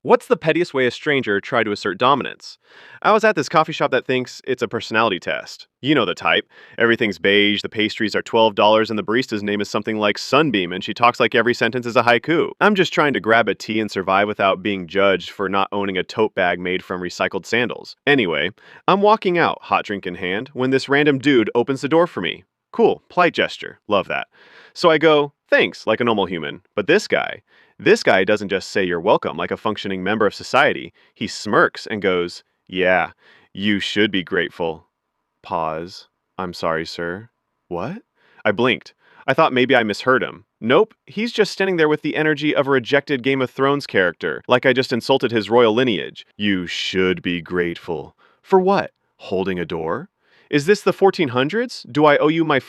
What's the pettiest way a stranger tried to assert dominance? I was at this coffee shop that thinks it's a personality test. You know the type. Everything's beige, the pastries are $12, and the barista's name is something like Sunbeam, and she talks like every sentence is a haiku. I'm just trying to grab a tea and survive without being judged for not owning a tote bag made from recycled sandals. Anyway, I'm walking out, hot drink in hand, when this random dude opens the door for me. Cool, polite gesture. Love that. So I go, thanks, like a normal human. But this guy doesn't just say you're welcome like a functioning member of society. He smirks and goes, yeah, you should be grateful. Pause. I'm sorry, sir. What? I blinked. I thought maybe I misheard him. Nope, he's just standing there with the energy of a rejected Game of Thrones character, like I just insulted his royal lineage. You should be grateful. For what? Holding a door? Is this the 1400s? Do I owe you my